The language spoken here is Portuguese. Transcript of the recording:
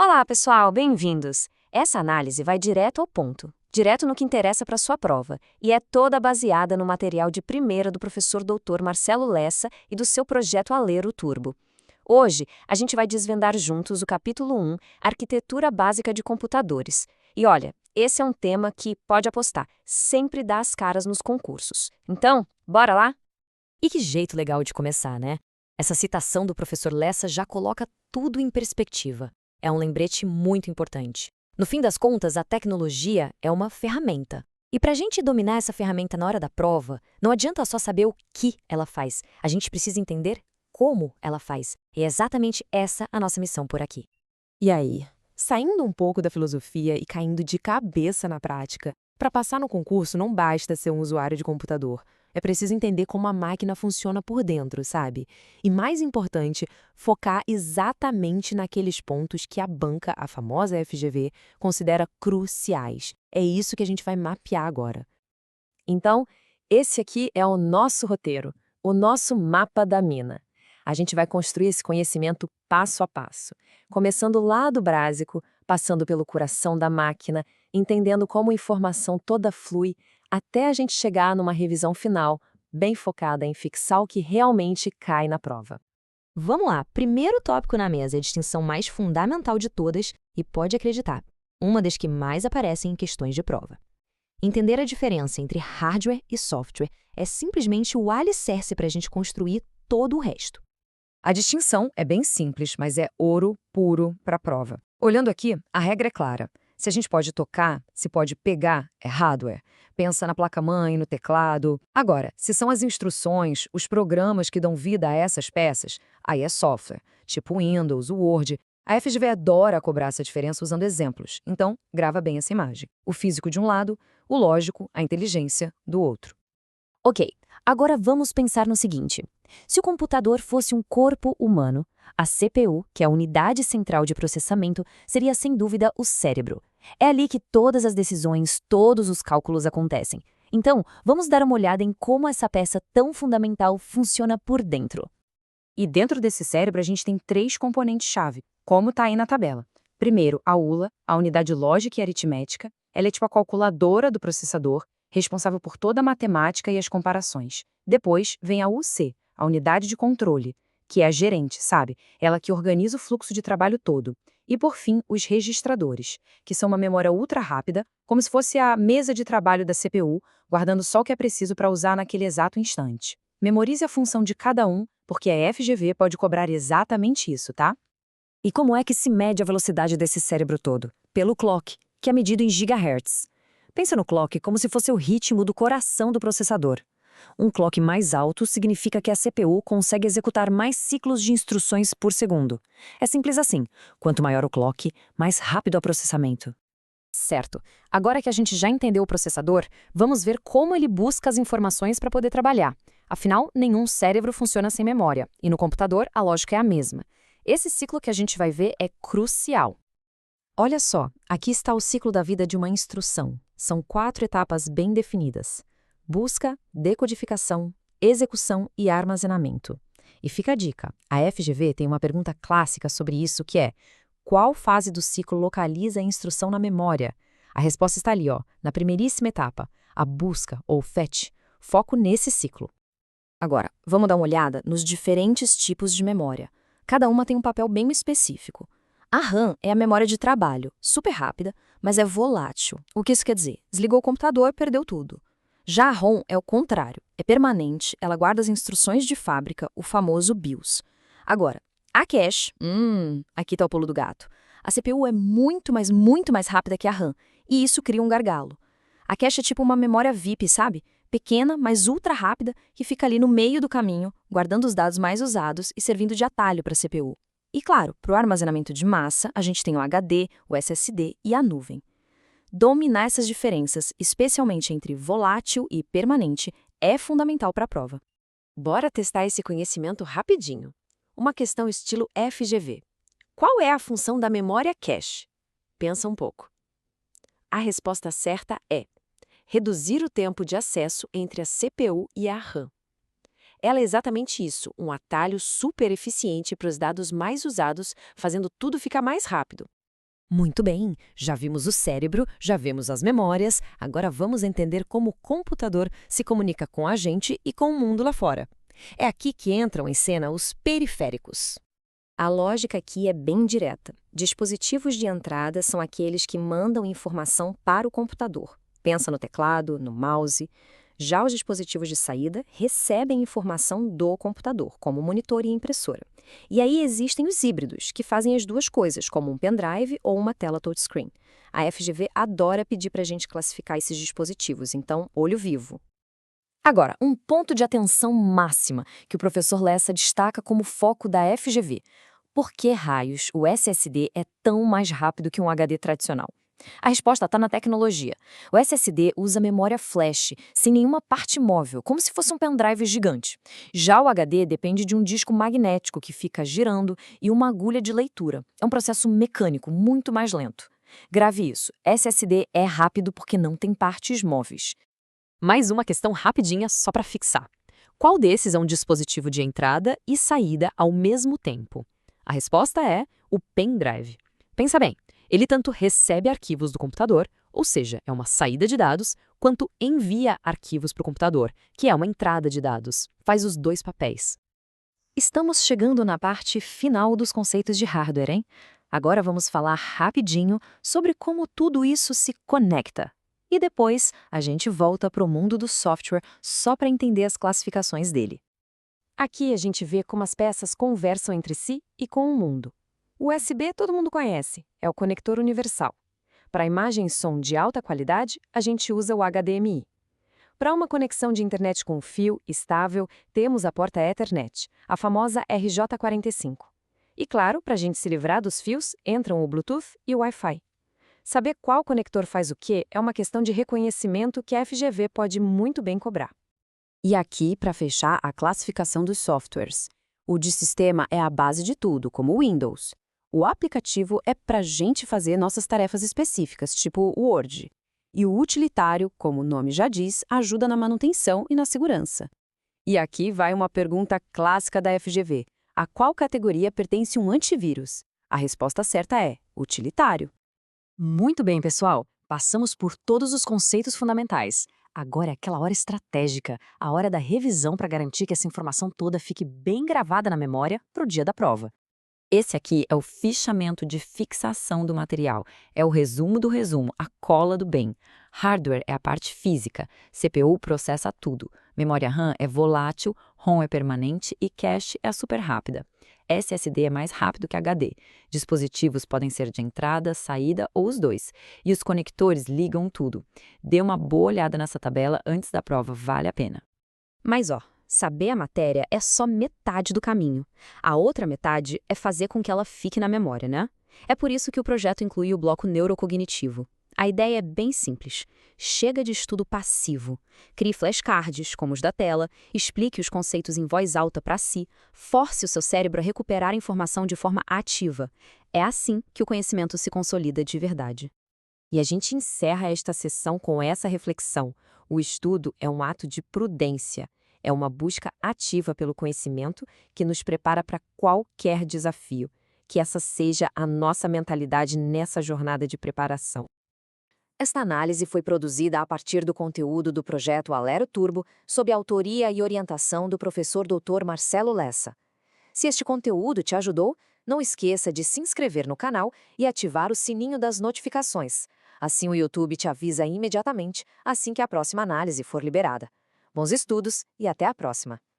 Olá, pessoal, bem-vindos! Essa análise vai direto ao ponto, direto no que interessa para sua prova, e é toda baseada no material de primeira do professor Dr. Marcelo Lessa e do seu projeto Alero Turbo. Hoje, a gente vai desvendar juntos o capítulo 1, Arquitetura Básica de Computadores. E olha, esse é um tema que, pode apostar, sempre dá as caras nos concursos. Então, bora lá? E que jeito legal de começar, né? Essa citação do professor Lessa já coloca tudo em perspectiva. É um lembrete muito importante. No fim das contas, a tecnologia é uma ferramenta. E para a gente dominar essa ferramenta na hora da prova, não adianta só saber o que ela faz. A gente precisa entender como ela faz. E é exatamente essa a nossa missão por aqui. E aí, saindo um pouco da filosofia e caindo de cabeça na prática, para passar no concurso não basta ser um usuário de computador. É preciso entender como a máquina funciona por dentro, sabe? E mais importante, focar exatamente naqueles pontos que a banca, a famosa FGV, considera cruciais. É isso que a gente vai mapear agora. Então, esse aqui é o nosso roteiro, o nosso mapa da mina. A gente vai construir esse conhecimento passo a passo, começando lá do básico, passando pelo coração da máquina, entendendo como a informação toda flui, até a gente chegar numa revisão final, bem focada em fixar o que realmente cai na prova. Vamos lá, primeiro tópico na mesa é a distinção mais fundamental de todas e pode acreditar, uma das que mais aparecem em questões de prova. Entender a diferença entre hardware e software é simplesmente o alicerce para a gente construir todo o resto. A distinção é bem simples, mas é ouro puro para a prova. Olhando aqui, a regra é clara. Se a gente pode tocar, se pode pegar, é hardware. Pensa na placa-mãe, no teclado. Agora, se são as instruções, os programas que dão vida a essas peças, aí é software, tipo Windows, o Word. A FGV adora cobrar essa diferença usando exemplos, então grava bem essa imagem. O físico de um lado, o lógico, a inteligência, do outro. Ok, agora vamos pensar no seguinte. Se o computador fosse um corpo humano, a CPU, que é a unidade central de processamento, seria sem dúvida o cérebro. É ali que todas as decisões, todos os cálculos acontecem. Então, vamos dar uma olhada em como essa peça tão fundamental funciona por dentro. E dentro desse cérebro a gente tem 3 componentes-chave, como está aí na tabela. Primeiro, a ULA, a unidade lógica e aritmética. Ela é tipo a calculadora do processador, responsável por toda a matemática e as comparações. Depois vem a UC, a unidade de controle, que é a gerente, sabe? Ela que organiza o fluxo de trabalho todo. E por fim, os registradores, que são uma memória ultra rápida, como se fosse a mesa de trabalho da CPU, guardando só o que é preciso para usar naquele exato instante. Memorize a função de cada um, porque a FGV pode cobrar exatamente isso, tá? E como é que se mede a velocidade desse cérebro todo? Pelo clock, que é medido em gigahertz. Pensa no clock como se fosse o ritmo do coração do processador. Um clock mais alto significa que a CPU consegue executar mais ciclos de instruções por segundo. É simples assim. Quanto maior o clock, mais rápido é o processamento. Certo. Agora que a gente já entendeu o processador, vamos ver como ele busca as informações para poder trabalhar. Afinal, nenhum cérebro funciona sem memória, e no computador a lógica é a mesma. Esse ciclo que a gente vai ver é crucial. Olha só, aqui está o ciclo da vida de uma instrução. São 4 etapas bem definidas: busca, decodificação, execução e armazenamento. E fica a dica, a FGV tem uma pergunta clássica sobre isso que é: qual fase do ciclo localiza a instrução na memória? A resposta está ali, na primeiríssima etapa, a busca ou fetch. Foco nesse ciclo. Agora, vamos dar uma olhada nos diferentes tipos de memória. Cada uma tem um papel bem específico. A RAM é a memória de trabalho, super rápida, mas é volátil. O que isso quer dizer? Desligou o computador, perdeu tudo. Já a ROM é o contrário, é permanente, ela guarda as instruções de fábrica, o famoso BIOS. Agora, a cache, aqui está o pulo do gato. A CPU é muito mais rápida que a RAM, e isso cria um gargalo. A cache é tipo uma memória VIP, sabe? Pequena, mas ultra rápida, que fica ali no meio do caminho, guardando os dados mais usados e servindo de atalho para a CPU. E claro, para o armazenamento de massa, a gente tem o HD, o SSD e a nuvem. Dominar essas diferenças, especialmente entre volátil e permanente, é fundamental para a prova. Bora testar esse conhecimento rapidinho. Uma questão estilo FGV. Qual é a função da memória cache? Pensa um pouco. A resposta certa é reduzir o tempo de acesso entre a CPU e a RAM. Ela é exatamente isso, um atalho super eficiente para os dados mais usados, fazendo tudo ficar mais rápido. Muito bem, já vimos o cérebro, já vimos as memórias, agora vamos entender como o computador se comunica com a gente e com o mundo lá fora. É aqui que entram em cena os periféricos. A lógica aqui é bem direta. Dispositivos de entrada são aqueles que mandam informação para o computador. Pensa no teclado, no mouse. Já os dispositivos de saída recebem informação do computador, como monitor e impressora. E aí existem os híbridos, que fazem as duas coisas, como um pendrive ou uma tela touchscreen. A FGV adora pedir para a gente classificar esses dispositivos, então, olho vivo. Agora, um ponto de atenção máxima que o professor Lessa destaca como foco da FGV. Por que raios o SSD é tão mais rápido que um HD tradicional? A resposta está na tecnologia. O SSD usa memória flash, sem nenhuma parte móvel, como se fosse um pendrive gigante. Já o HD depende de um disco magnético que fica girando e uma agulha de leitura. É um processo mecânico muito mais lento. Grave isso, SSD é rápido porque não tem partes móveis. Mais uma questão rapidinha só para fixar. Qual desses é um dispositivo de entrada e saída ao mesmo tempo? A resposta é o pendrive. Pensa bem, ele tanto recebe arquivos do computador, ou seja, é uma saída de dados, quanto envia arquivos para o computador, que é uma entrada de dados. Faz os dois papéis. Estamos chegando na parte final dos conceitos de hardware, hein? Agora vamos falar rapidinho sobre como tudo isso se conecta. E depois a gente volta para o mundo do software só para entender as classificações dele. Aqui a gente vê como as peças conversam entre si e com o mundo. O USB todo mundo conhece, é o conector universal. Para imagem e som de alta qualidade, a gente usa o HDMI. Para uma conexão de internet com fio estável, temos a porta Ethernet, a famosa RJ45. E claro, para a gente se livrar dos fios, entram o Bluetooth e o Wi-Fi. Saber qual conector faz o quê é uma questão de reconhecimento que a FGV pode muito bem cobrar. E aqui, para fechar, a classificação dos softwares. O de sistema é a base de tudo, como o Windows. O aplicativo é para a gente fazer nossas tarefas específicas, tipo o Word. E o utilitário, como o nome já diz, ajuda na manutenção e na segurança. E aqui vai uma pergunta clássica da FGV. A qual categoria pertence um antivírus? A resposta certa é utilitário. Muito bem, pessoal. Passamos por todos os conceitos fundamentais. Agora é aquela hora estratégica, a hora da revisão para garantir que essa informação toda fique bem gravada na memória para o dia da prova. Esse aqui é o fichamento de fixação do material. É o resumo do resumo, a cola do bem. Hardware é a parte física. CPU processa tudo. Memória RAM é volátil, ROM é permanente e cache é super rápida. SSD é mais rápido que HD. Dispositivos podem ser de entrada, saída ou os dois. E os conectores ligam tudo. Dê uma boa olhada nessa tabela antes da prova, vale a pena. Mas saber a matéria é só metade do caminho. A outra metade é fazer com que ela fique na memória, né? É por isso que o projeto inclui o bloco neurocognitivo. A ideia é bem simples. Chega de estudo passivo. Crie flashcards, como os da tela, explique os conceitos em voz alta para si, force o seu cérebro a recuperar a informação de forma ativa. É assim que o conhecimento se consolida de verdade. E a gente encerra esta sessão com essa reflexão. O estudo é um ato de prudência. É uma busca ativa pelo conhecimento que nos prepara para qualquer desafio. Que essa seja a nossa mentalidade nessa jornada de preparação. Esta análise foi produzida a partir do conteúdo do projeto Alero Turbo, sob a autoria e orientação do professor Dr. Marcelo Lessa. Se este conteúdo te ajudou, não esqueça de se inscrever no canal e ativar o sininho das notificações. Assim o YouTube te avisa imediatamente assim que a próxima análise for liberada. Bons estudos e até a próxima!